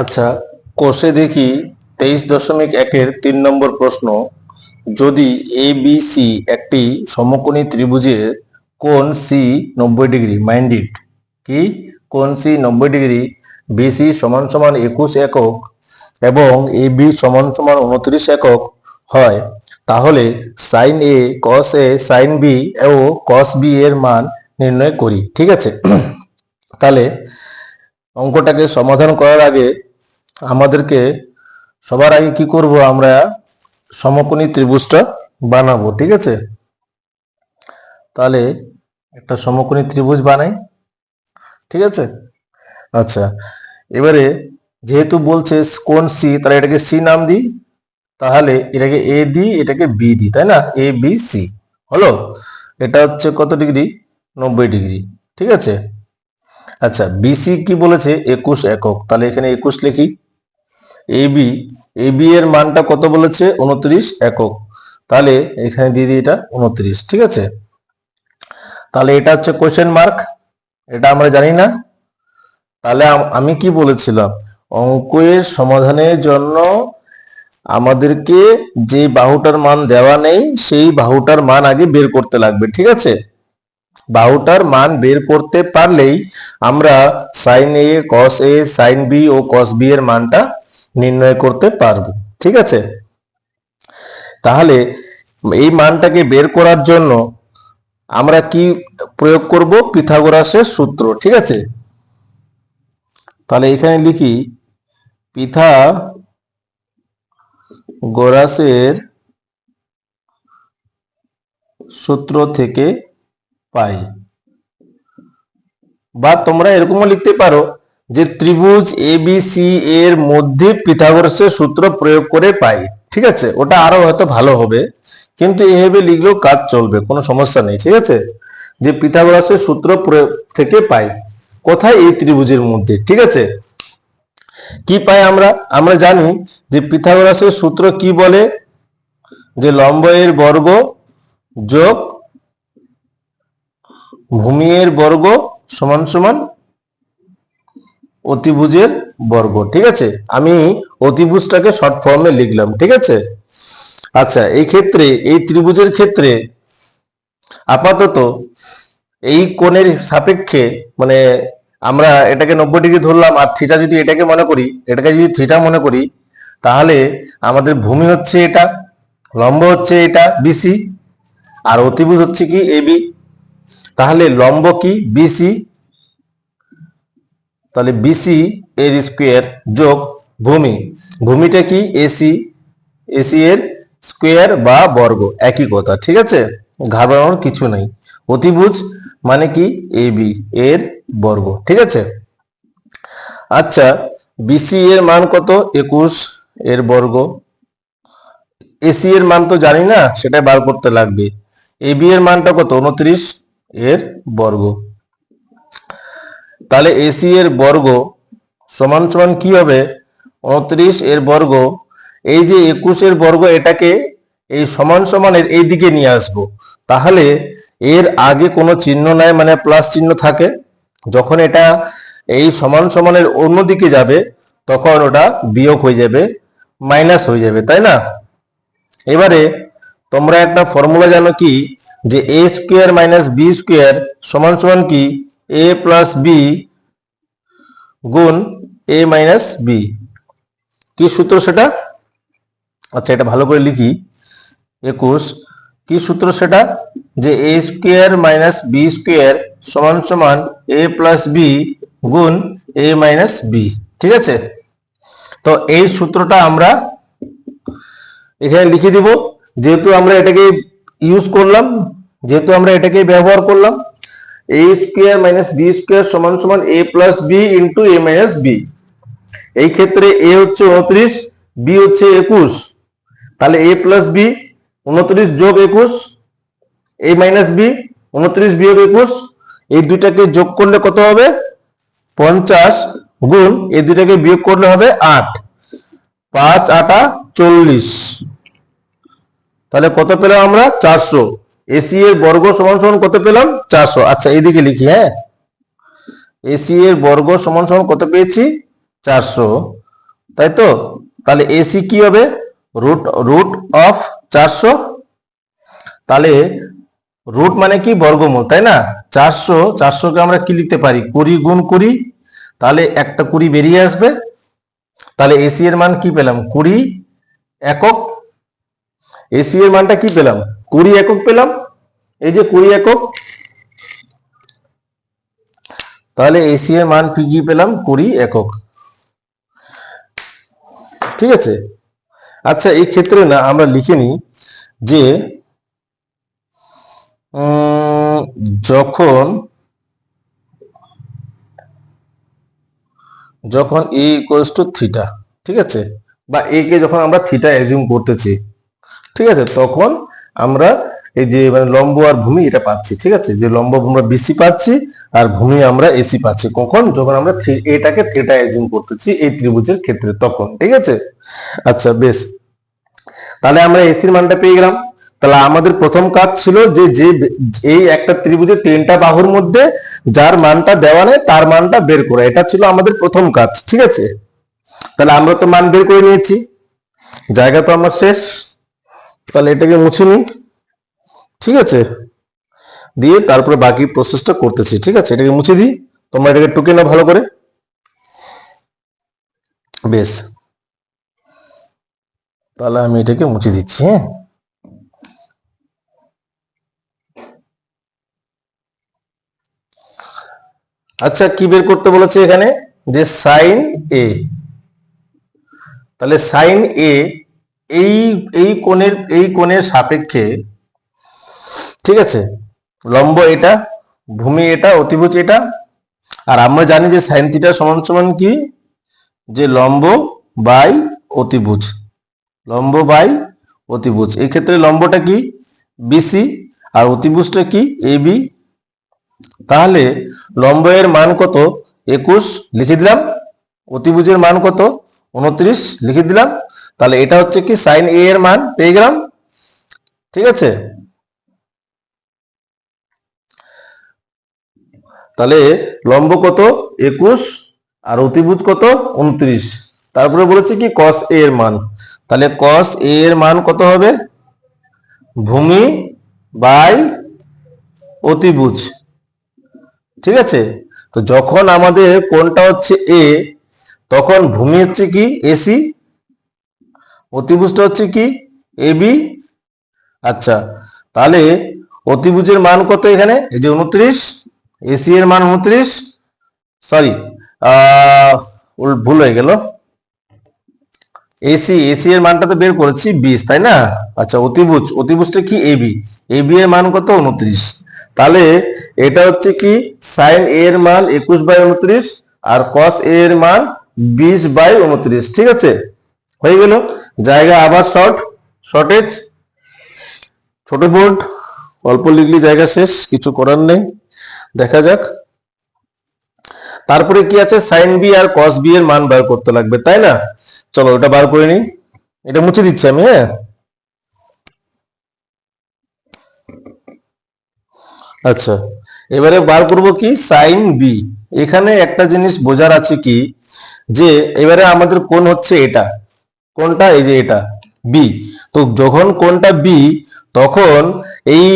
আচ্ছা, কোষে দেখি 23.1-এর 3 নম্বর প্রশ্ন। যদি ABC একটি সমকোণী ত্রিভুজের কোণ সি 90 ডিগ্রি, মাইন্ড ইট, কি কোণ সি 90 ডিগ্রি, বিসি সমান সমান 21 একক এবং এবি সমান সমান 29 একক হয়, তাহলে সাইন এ কস এ সাইন বি ও কস বি এর মান নির্ণয় করি। ঠিক আছে, তাহলে অঙ্কটাকে সমাধান করার আগে আমাদেরকে সবার আগে কি করব, আমরা সমকোণী ত্রিভুজটা বানাবো। ঠিক আছে, তাহলে একটা সমকোণী ত্রিভুজ বানাই। ঠিক আছে, আচ্ছা, এবারে যেহেতু বলছে কোণ সি, তাহলে এটাকে সি নাম দিই, তাহলে এটাকে এ দিই, এটাকে বি দিই, তাই না? এ বি সি হলো। এটা হচ্ছে কত ডিগ্রি? 90 ডিগ্রি। ঠিক আছে, আচ্ছা, বিসি কি বলেছে? 21 একক, তাহলে এখানে 21 লিখি। এবি, এবি এর মানটা কত বলেছে? 29 একক, তাহলে এখানে দিয়ে দিই এটা 29। ঠিক আছে, তাহলে এটা হচ্ছে কোশ্চেন মার্ক, এটা আমরা জানি না। তাহলে আমি কি বলেছিলাম, অঙ্কের সমাধানের জন্য আমাদেরকে যে বাহুটার মান দেওয়া নেই সেই বাহুটার মান আগে বের করতে লাগবে। ঠিক আছে, বাহুটার মান বের করতে পারলেই আমরা সাইন এ কস এ সাইন বি ও কস বি এর মানটা নির্ণয় করতে পারবো। ঠিক আছে, তাহলে এই মানটাকে বের করার জন্য আমরা কি প্রয়োগ করব? পিথাগোরাসের সূত্র। ঠিক আছে, তাহলে এখানে লিখি পিথাগোরাসের সূত্র থেকে পাই, বা তোমরা এরকমও লিখতে পারো যে ত্রিভুজ এবিসি এর মধ্যে পিথাগোরাসের সূত্র প্রয়োগ করে পাই। ঠিক আছে, ওটা আরো হয়তো ভালো হবে, কিন্তু এভাবে লিখলেও কাজ চলবে, কোনো সমস্যা নেই। ঠিক আছে, যে পিথাগোরাসের সূত্র প্রয়োগ থেকে পাই কোথায়? এই ত্রিভুজের মধ্যে। ঠিক আছে, কি পাই আমরা? আমরা জানি যে পিথাগোরাসের সূত্র কি বলে, যে লম্ব এর বর্গ যোগ ভূমি এর বর্গ সমান সমান অতিভুজের বর্গ। ঠিক আছে, আমি অতিভুজটাকে শর্ট ফর্মে লিখলাম। ঠিক আছে, আচ্ছা, এই ক্ষেত্রে এই ত্রিভুজের ক্ষেত্রে আপাতত এই কোণের সাপেক্ষে, মানে আমরা এটাকে 90 ডিগ্রি ধরলাম, আর থিটা যদি এটাকে মনে করি, এটাকে যদি থিটা মনে করি, তাহলে আমাদের ভূমি হচ্ছে এটা, লম্ব হচ্ছে এটা বিসি, আর অতিভুজ হচ্ছে কি এবি। তাহলে লম্ব কি? বিসি, তাহলে বিসি এর স্কোয়ার যোগ ভূমি, ভূমিটা কি? এসি, এসি এর স্কোয়ার বা বর্গ, একই কথা। ঠিক আছে, ঘাবড়ানোর কিছু নাই। অতিভুজ মানে কি? এবি এর বর্গ। ঠিক আছে, আচ্ছা, বিসি এর মান কত? 21 এর বর্গ। এসি এর মান তো জানি না, সেটা বার করতে লাগবে। এবি এর মানটা কত? 29 এর বর্গ। তাহলে এসি এর বর্গ সমান সমান কি হবে? 29 এর বর্গ। এই যে 21 এর বর্গ, এটাকে এই সমান সমানের এই দিকে নিয়ে আসবো, তাহলে এর আগে কোনো চিহ্ন নাই, মানে প্লাস চিহ্ন থাকে। যখন এটা এই সমান সমানের অন্য দিকে যাবে, তখন ওটা বিয়োগ হয়ে যাবে, মাইনাস হয়ে যাবে, তাই না? এবারে তোমরা একটা ফর্মুলা জানো কি, যে এ স্কোয়ার মাইনাস বি স্কোয়ার সমান সমান কি? এ প্লাস বি গুণ এ মাইনাস বি। কি সূত্র সেটা? আচ্ছা, এটা ভালো করে লিখি। 21, কি সূত্র সেটা? যে এ স্কোয়ার মাইনাস বি স্কোয়ার সমান সমান এ প্লাস বি গুণ এ মাইনাস বি। ঠিক আছে, তো এই সূত্রটা আমরা এখানে লিখে দিব, যেহেতু আমরা এটাকে ইউজ করলাম, যেহেতু আমরা এটাকে ব্যবহার করলাম। এ স্কোয়ার মাইনাস বি স্কোয়ার সমান সমান এ প্লাস বি ইন্টু এ মাইনাস বি। এই ক্ষেত্রে এ হচ্ছে 29, বি হচ্ছে 21, তাহলে এ প্লাস বি 29 যোগ 21, এ মাইনাস বি 29 বিয়োগ 21, এই দুইটাকে যোগ করলে কত হবে? 50 গুণ এই দুইটাকে বিয়োগ করলে হবে 8, 5 8 40, তাহলে কত পেলাম আমরা? 400। এসি এর বর্গ সমান সমান কত পেলাম? 400। আচ্ছা, এইদিকে লিখি। হ্যাঁ, এসি এর বর্গ সমান সমান কত পেয়েছি? 400। তাই তো? তাহলে এসি কি হবে? Root root of 400। তাহলে রুট মানে কি? বর্গমূল, তাই না? 400কে আমরা কি লিখতে পারি? 20 গুণ 20, তাহলে একটা 20 বেরিয়ে আসবে। তাহলে এসি এর মান কি পেলাম? 20 একক। এসি এর মানটা কি পেলাম? 20 একক পেলাম, এই যে 20 একক। তাহলে এসি এর মান কি পেলাম? 20 একক। ঠিক আছে। আচ্ছা, এই ক্ষেত্রে না আমরা লিখে নিই যে যখন এ ইকুয়ালস টু থিটা, ঠিক আছে, বা এ কে যখন আমরা থিটা অ্যাজিউম করতেছি, ঠিক আছে, তখন আমরা এই যে মানে লম্ব আর ভূমি এটা পাচ্ছি। ঠিক আছে, যে লম্ব আমরা বিসি পাচ্ছি আর ভূমি আমরা এসি পাচ্ছি। কখন? যখন আমরা এটাকে থিটা অ্যাজিউম করতেছি এই ত্রিভুজের ক্ষেত্রে, তখন। ঠিক আছে। আচ্ছা, বেশ। তাহলে আমরা এসির মানটা পেয়ে গেলাম। তাহলে আমাদের প্রথম কাজ ছিল যে যে এই একটা ত্রিভুজের 3টা বাহুর মধ্যে যার মানটা দেওয়া নেই তার মানটা বের করা, এটা ছিল আমাদের প্রথম কাজ। ঠিক আছে। তাহলে আমরা তো মান বের করে নিয়েছি, জায়গা তো আমার শেষ। তাহলে এটাকে মুছে নিই। ঠিক আছে, দিয়ে তারপরে বাকি প্রসেসটা করতেছি। ঠিক আছে, এটাকে মুছে দিই, তোমরা এটাকে টুকে নাও ভালো করে। বেশ, তাহলে আমি এটাকে মুছে দিচ্ছি। হ্যাঁ, আচ্ছা, কি বের করতে বলেছে এখানে? যে সাইন এ। তাহলে সাইন এ এই এই কোণের সাপেক্ষে, ঠিক আছে, লম্ব এটা, ভূমি এটা, অতিভুজ এটা। আর আমরা জানি যে সাইন থিটা সমান সমান কি? যে লম্ব বাই অতিভুজ। লম্ব বাই অতিভুজ। এই ক্ষেত্রে লম্বটা কি? বিসি, আর অতিভুজটা কি? এবি। তাহলে লম্ব এর মান কত? 21 লিখে দিলাম। অতিভুজের মান কত? 29 লিখে দিলাম। তাহলে এটা হচ্ছে কি? সাইন এ এর মান পেয়ে গেলাম। ঠিক আছে। তাহলে লম্ব কত? 21, আর অতিভুজ কত? 29। তারপরে বলেছে কি? কস এ এর মান। তাহলে কস এ এর মান কত হবে? ভূমি বাই অতিভুজ। ঠিক আছে। তো যখন আমাদের কোণটা হচ্ছে এ, তখন ভূমি হচ্ছে কি? এসি, অতিভুজটা হচ্ছে কি? এবি। আচ্ছা, তাহলে অতিভুজের মান কত এখানে? এই যে 29, এসি এর মান 29, সরি ভুল হয়ে গেল। এসি এর মানটা তো বের করেছি 20, তাই না? আচ্ছা, অতিভুজটা কি? এবি। এবি এর মান কত? 29। তাহলে এটা হচ্ছে কি? সাইন এ এর মান 21/29, আর কস এ এর মান 20/29। ঠিক আছে, হয়ে গেল। জায়গা আবার শর্টেজ, ছোট বোর্ড, অল্প লিখলি জায়গা শেষ, কিছু করার নেই। দেখা যাক তারপরে কি আছে? সাইন বি আর কস বি এর মান বার করতে লাগবে, তাই না? চলো ওটা বার করে নিই। এটা মুছে দিচ্ছি আমি। হ্যাঁ, আচ্ছা, এবারে বার করব কি? Sine B. এখানে একটা জিনিস বোঝার আছে কি, যে এবারে আমাদের কোণ হচ্ছে এটা, কোণটা এই যে এটা বি। তো যখন কোণটা বি, তখন এই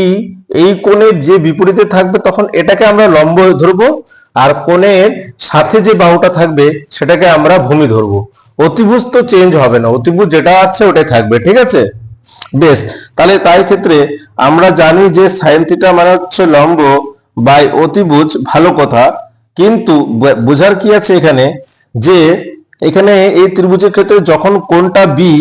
এই কোণের যে বিপরীতে থাকবে তখন এটাকে আমরা লম্ব ধরবো, আর কোণের সাথে যে বাহুটা থাকবে সেটাকে আমরা ভূমি ধরবো। অতিভুজ তো চেঞ্জ হবে না, অতিভুজ যেটা আছে ওটাই থাকবে। ঠিক আছে, বেশ। তাহলে তাই ক্ষেত্রে আমরা জানি যে সাইন থিটা মানে হচ্ছে লম্ব বাই অতিভুজ, ভালো কথা। কিন্তু বোঝার কি আছে এখানে, যে এখানে এই ত্রিভুজের ক্ষেত্রে যখন কোণটা বি,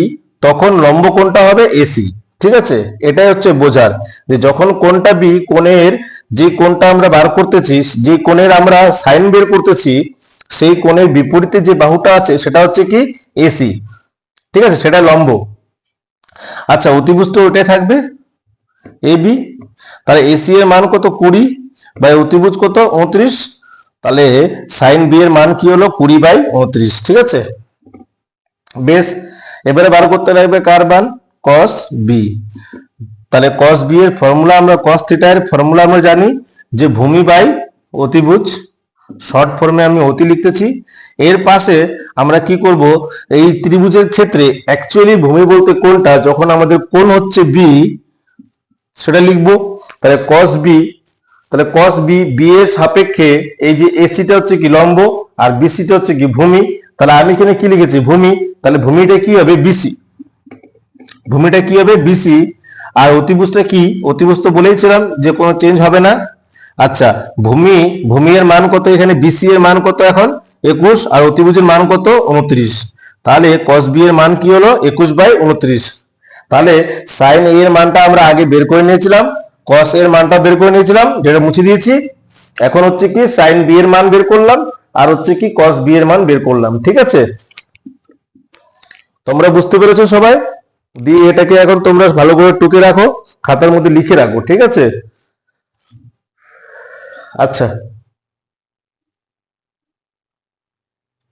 তখন লম্ব কোণটা হবে এসি। ঠিক আছে, এটাই হচ্ছে বোঝার, যে যখন কোণটা বি, কোণের যে কোণটা আমরা বার করতেছি, যে কোণের আমরা সাইন বের করতেছি, সেই কোণের বিপরীতে যে বাহুটা আছে সেটা হচ্ছে কি? এসি। ঠিক আছে, সেটা লম্ব। আচ্ছা, অতিভুজ তো ওটাই থাকবে, এবি। তাহলে এসি এর মান কত? 20 বাই অতিভুজ কত? 29। তাহলে সাইন বি এর মান কি হলো? 20/29। ঠিক আছে, বেশ। এবারে বার করতে লাগবে কার মান? Cos B. তাহলে কস বি এর ফর্মুলা আমরা, কস থিটা এর ফর্মুলা আমরা জানি, যে ভূমি বাই অতিভুজ। শর্ট ফর্মে আমি অতি লিখতেছি। এর পাশে আমরা কি করব, এই ত্রিভুজের ক্ষেত্রে অ্যাকচুয়ালি ভূমি বলতে কোনটা, যখন আমাদের কোণ হচ্ছে বি সেটা লিখবো। তাহলে cos বি, তাহলে cos বি, বি এর সাপেক্ষে এই যে এসিটা হচ্ছে কি লম্ব আর বিসিটা হচ্ছে কি ভূমি। তাহলে আমি এখানে কি লিখেছি ভূমি, তাহলে ভূমিটা কি হবে বিসি, ভূমিটা কি হবে বিসি। আর অতিভুজটা কি, অতিভুজ তো বলেইছিলাম যে কোনো চেঞ্জ হবে না। আচ্ছা, ভূমি এর মান কত, এখানে বিসি এর মান কত এখন 21, আর অতিভুজের মান কত 29। তাহলে cos বি এর মান কি হলো 21/29। তাহলে sin a এর মানটা আমরা আগে বের করে নিয়েছিলাম, cos এর মানটা বের করে নিয়েছিলাম, যেটা মুছে দিয়েছি। এখন হচ্ছে কি sin b এর মান বের করলাম, আর হচ্ছে কি cos b এর মান বের করলাম। ঠিক আছে, তোমরা বুঝতে পেরেছো সবাই? দিয়ে এটাকে এখন তোমরা ভালো করে টুকে রাখো, খাতার মধ্যে লিখে রাখো। ঠিক আছে, আচ্ছা।